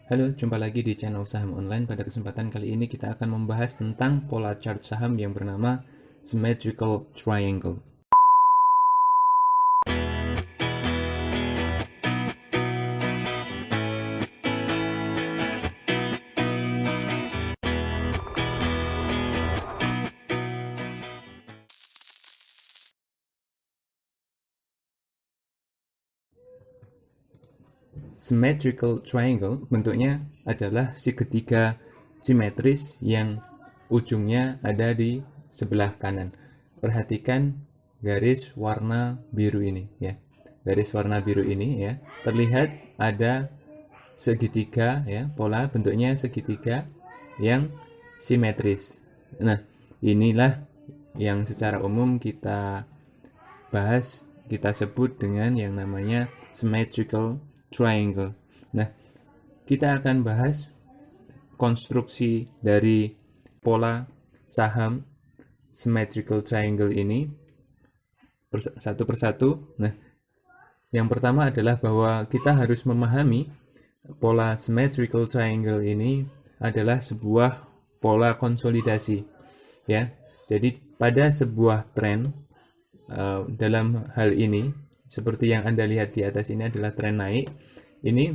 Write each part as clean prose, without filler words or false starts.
Halo, jumpa lagi di channel Saham Online. Pada kesempatan kali ini kita akan membahas tentang pola chart saham yang bernama Symmetrical Triangle. Symmetrical Triangle bentuknya adalah segitiga simetris yang ujungnya ada di sebelah kanan. Perhatikan garis warna biru ini ya. Garis warna biru ini ya, terlihat ada segitiga ya, pola bentuknya segitiga yang simetris. Nah, inilah yang secara umum kita bahas, kita sebut dengan yang namanya symmetrical triangle. Nah, kita akan bahas konstruksi dari pola saham symmetrical triangle ini satu persatu. Nah, yang pertama adalah bahwa kita harus memahami pola symmetrical triangle ini adalah sebuah pola konsolidasi ya. Jadi pada sebuah tren dalam hal ini seperti yang Anda lihat di atas ini adalah tren naik, ini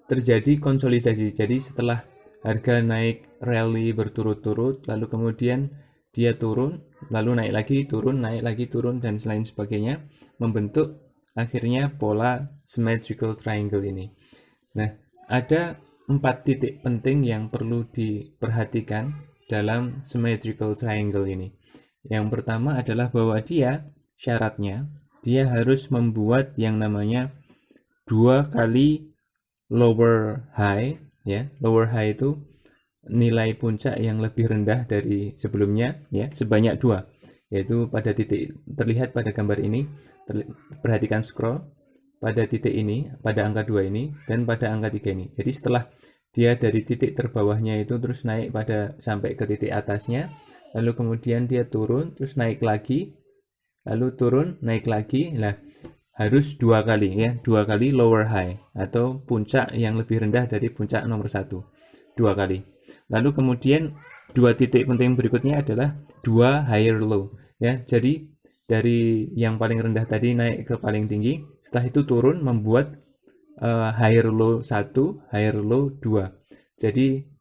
terjadi konsolidasi. Jadi setelah harga naik rally berturut-turut, lalu kemudian dia turun, lalu naik lagi, turun, dan lain sebagainya, membentuk akhirnya pola symmetrical triangle ini. Nah, ada 4 titik penting yang perlu diperhatikan dalam symmetrical triangle ini. Yang pertama adalah bahwa syaratnya dia harus membuat yang namanya 2 kali lower high ya. Lower high itu nilai puncak yang lebih rendah dari sebelumnya ya, sebanyak 2, yaitu pada titik terlihat pada gambar ini. Perhatikan scroll pada titik ini, pada angka 2 ini, dan pada angka 3 ini. Jadi setelah dia dari titik terbawahnya itu terus naik sampai ke titik atasnya, lalu kemudian dia turun, terus naik lagi, lalu turun, naik lagi. Nah, harus 2 kali ya, 2 kali lower high atau puncak yang lebih rendah dari puncak nomor 1. 2 kali. Lalu kemudian 2 titik penting berikutnya adalah 2 higher low ya. Jadi dari yang paling rendah tadi naik ke paling tinggi, setelah itu turun membuat higher low 1, higher low 2. Jadi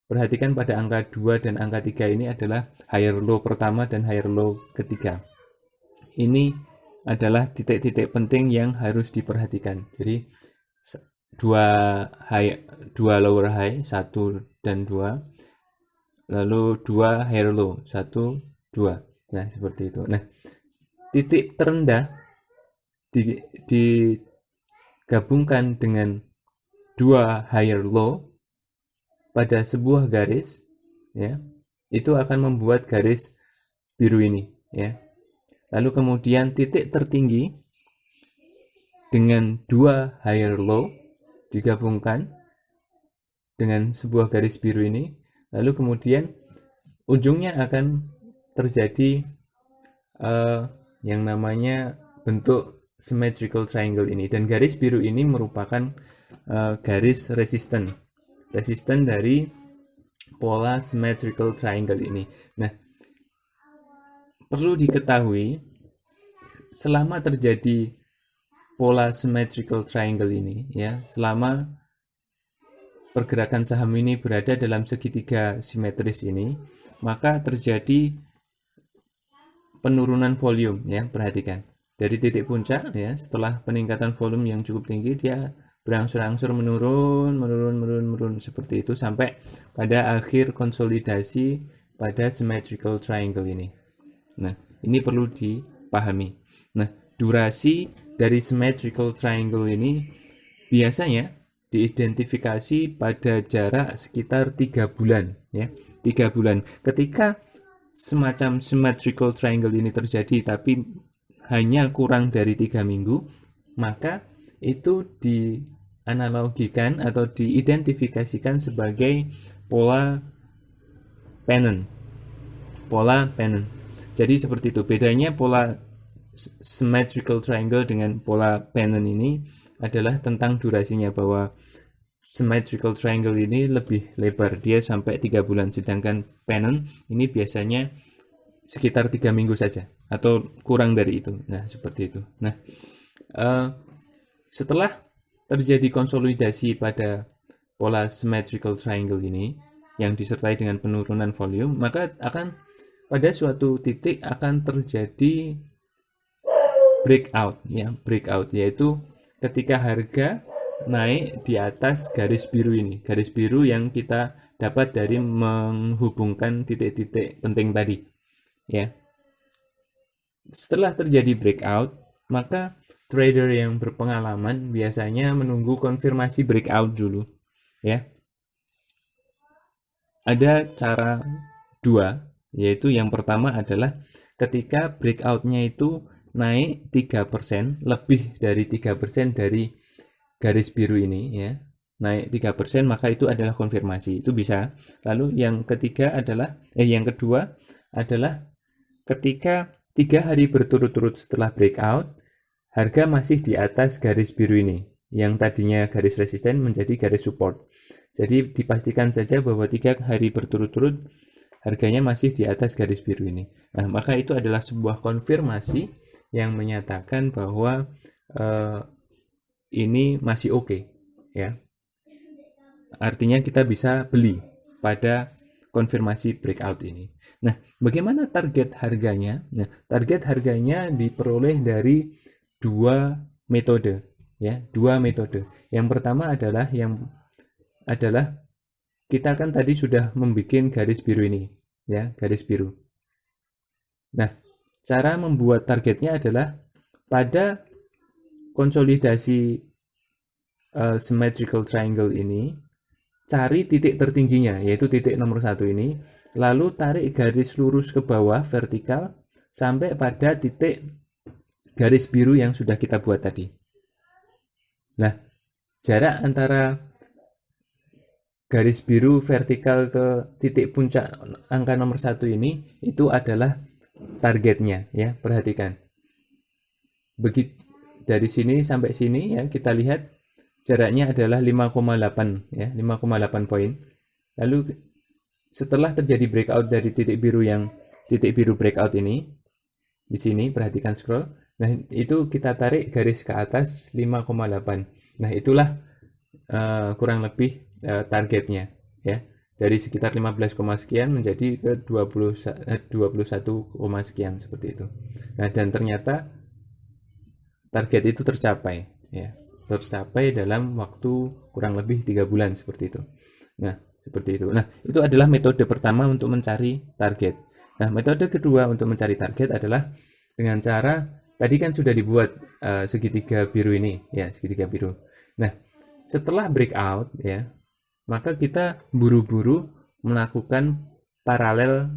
perhatikan pada angka 2 dan angka 3 ini adalah higher low pertama dan higher low ketiga. Ini adalah titik-titik penting yang harus diperhatikan. Jadi 2 lower high 1 dan 2, lalu 2 higher low 1, 2. Nah, seperti itu. Nah, titik terendah digabungkan dengan 2 higher low pada sebuah garis ya, itu akan membuat garis biru ini ya. Lalu kemudian titik tertinggi dengan 2 higher low digabungkan dengan sebuah garis biru ini, lalu kemudian ujungnya akan terjadi yang namanya bentuk symmetrical triangle ini, dan garis biru ini merupakan garis resisten dari pola symmetrical triangle ini. Nah, perlu diketahui selama terjadi pola symmetrical triangle ini ya, selama pergerakan saham ini berada dalam segitiga simetris ini, maka terjadi penurunan volume ya. Perhatikan dari titik puncak ya, setelah peningkatan volume yang cukup tinggi, dia berangsur-angsur menurun seperti itu sampai pada akhir konsolidasi pada symmetrical triangle ini. Nah, ini perlu dipahami. Nah, durasi dari symmetrical triangle ini biasanya diidentifikasi pada jarak sekitar 3 bulan ya. 3 bulan. Ketika semacam symmetrical triangle ini terjadi tapi hanya kurang dari 3 minggu, maka itu dianalogikan atau diidentifikasikan sebagai pola pennant. Jadi seperti itu bedanya pola symmetrical triangle dengan pola pennant ini adalah tentang durasinya, bahwa symmetrical triangle ini lebih lebar, dia sampai 3 bulan, sedangkan pennant ini biasanya sekitar 3 minggu saja atau kurang dari itu. Nah, seperti itu. Nah, setelah terjadi konsolidasi pada pola symmetrical triangle ini yang disertai dengan penurunan volume, maka akan pada suatu titik akan terjadi breakout, ya, breakout, yaitu ketika harga naik di atas garis biru ini, garis biru yang kita dapat dari menghubungkan titik-titik penting tadi, ya. Setelah terjadi breakout, maka trader yang berpengalaman biasanya menunggu konfirmasi breakout dulu, ya. Ada cara dua, yaitu yang pertama adalah ketika breakoutnya itu naik 3%, lebih dari 3% dari garis biru ini, ya, naik 3%, maka itu adalah konfirmasi, itu bisa. Lalu yang ketiga adalah yang kedua adalah ketika 3 hari berturut-turut setelah breakout, harga masih di atas garis biru ini, yang tadinya garis resisten menjadi garis support. Jadi dipastikan saja bahwa 3 hari berturut-turut harganya masih di atas garis biru ini. Nah, maka itu adalah sebuah konfirmasi yang menyatakan bahwa ini masih oke, ya. Artinya kita bisa beli pada konfirmasi breakout ini. Nah, bagaimana target harganya? Nah, target harganya diperoleh dari dua metode, ya, dua metode. Yang pertama adalah kita kan tadi sudah membuat garis biru ini, ya, garis biru. Nah, cara membuat targetnya adalah pada konsolidasi symmetrical triangle ini, cari titik tertingginya, yaitu titik nomor 1 ini, lalu tarik garis lurus ke bawah vertikal sampai pada titik garis biru yang sudah kita buat tadi. Nah, jarak antara garis biru vertikal ke titik puncak angka nomor 1 ini itu adalah targetnya, ya. Perhatikan. Begitu dari sini sampai sini, ya, kita lihat jaraknya adalah 5,8, ya, 5,8 poin. Lalu setelah terjadi breakout dari titik biru breakout ini, di sini perhatikan scroll. Nah, itu kita tarik garis ke atas 5,8. Nah, itulah kurang lebih targetnya, ya. Dari sekitar 15, sekian menjadi ke 21, sekian, seperti itu. Nah, dan ternyata target itu tercapai, ya. Tercapai dalam waktu kurang lebih 3 bulan, seperti itu. Nah, seperti itu. Nah, itu adalah metode pertama untuk mencari target. Nah, metode kedua untuk mencari target adalah dengan cara tadi kan sudah dibuat segitiga biru ini, ya, segitiga biru. Nah, setelah breakout, ya, maka kita buru-buru melakukan paralel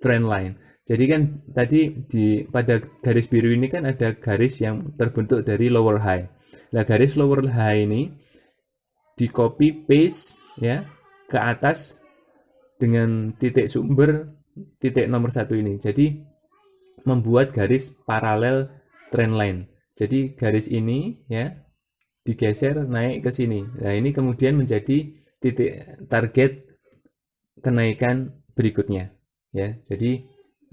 trend line. Jadi kan tadi pada garis biru ini kan ada garis yang terbentuk dari lower high. Nah, garis lower high ini di copy paste, ya, ke atas dengan titik sumber titik nomor 1 ini. Jadi membuat garis paralel trend line. Jadi garis ini, ya, digeser naik ke sini. Nah, ini kemudian menjadi titik target kenaikan berikutnya, ya. Jadi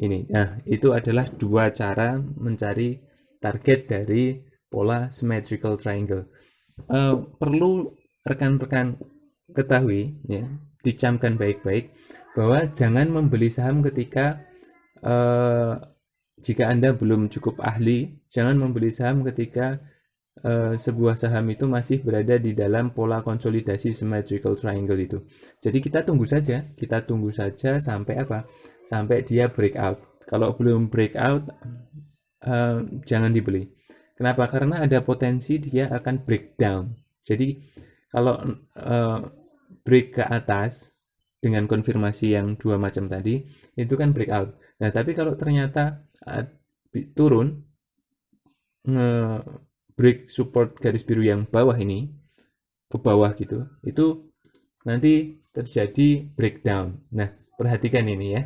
ini. Nah, itu adalah dua cara mencari target dari pola symmetrical triangle. Perlu rekan-rekan ketahui, ya, dicamkan baik-baik bahwa jangan membeli saham ketika jika Anda belum cukup ahli. Jangan membeli saham ketika sebuah saham itu masih berada di dalam pola konsolidasi symmetrical triangle itu. Jadi kita tunggu saja sampai apa? Sampai dia breakout. Kalau belum breakout, jangan dibeli. Kenapa? Karena ada potensi dia akan breakdown. Jadi kalau break ke atas dengan konfirmasi yang dua macam tadi, itu kan breakout. Nah, tapi kalau ternyata turun, break support garis biru yang bawah ini ke bawah gitu, itu nanti terjadi breakdown. Nah, perhatikan ini, ya.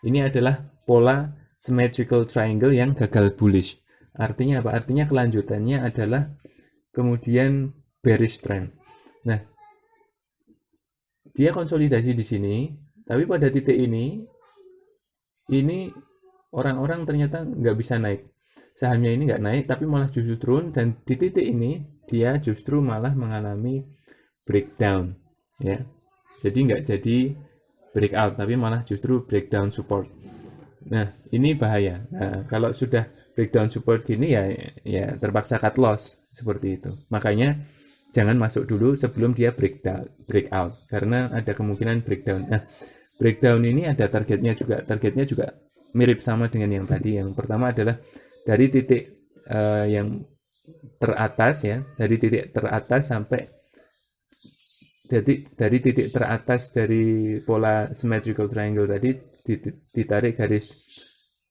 Ini adalah pola symmetrical triangle yang gagal bullish. Artinya apa? Artinya kelanjutannya adalah kemudian bearish trend. Nah, dia konsolidasi di sini, tapi pada titik ini orang-orang ternyata nggak bisa naik. Sahamnya ini nggak naik, tapi malah justru turun, dan di titik ini dia justru malah mengalami breakdown, ya. Jadi nggak jadi breakout, tapi malah justru breakdown support. Nah, ini bahaya. Nah, kalau sudah breakdown support gini ya terpaksa cut loss seperti itu. Makanya jangan masuk dulu sebelum dia breakout karena ada kemungkinan breakdown. Nah, breakdown ini ada targetnya juga. Targetnya juga mirip sama dengan yang tadi. Yang pertama adalah dari titik yang teratas, ya, dari titik teratas sampai dari titik teratas dari pola symmetrical triangle tadi ditarik garis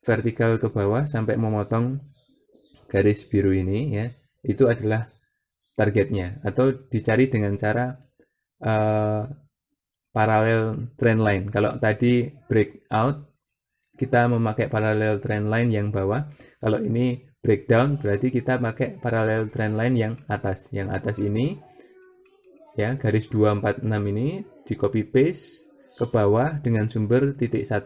vertikal ke bawah sampai memotong garis biru ini, ya, itu adalah targetnya, atau dicari dengan cara parallel trend line. Kalau tadi breakout kita memakai parallel trend line yang bawah, kalau ini breakdown berarti kita pakai parallel trend line yang atas. Yang atas ini, ya, garis 246 ini di copy paste ke bawah dengan sumber titik 1.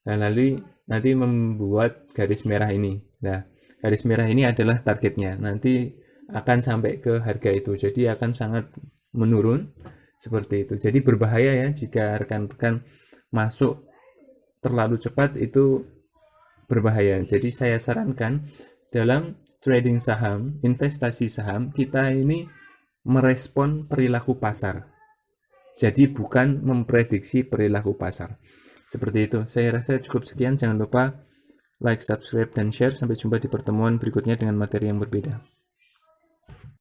Nah, lalu nanti membuat garis merah ini. Nah, garis merah ini adalah targetnya. Nanti akan sampai ke harga itu. Jadi akan sangat menurun seperti itu. Jadi berbahaya ya jika rekan-rekan masuk terlalu cepat, itu berbahaya. Jadi saya sarankan dalam trading saham, investasi saham, kita ini merespon perilaku pasar. Jadi bukan memprediksi perilaku pasar. Seperti itu. Saya rasa cukup sekian. Jangan lupa like, subscribe, dan share. Sampai jumpa di pertemuan berikutnya dengan materi yang berbeda.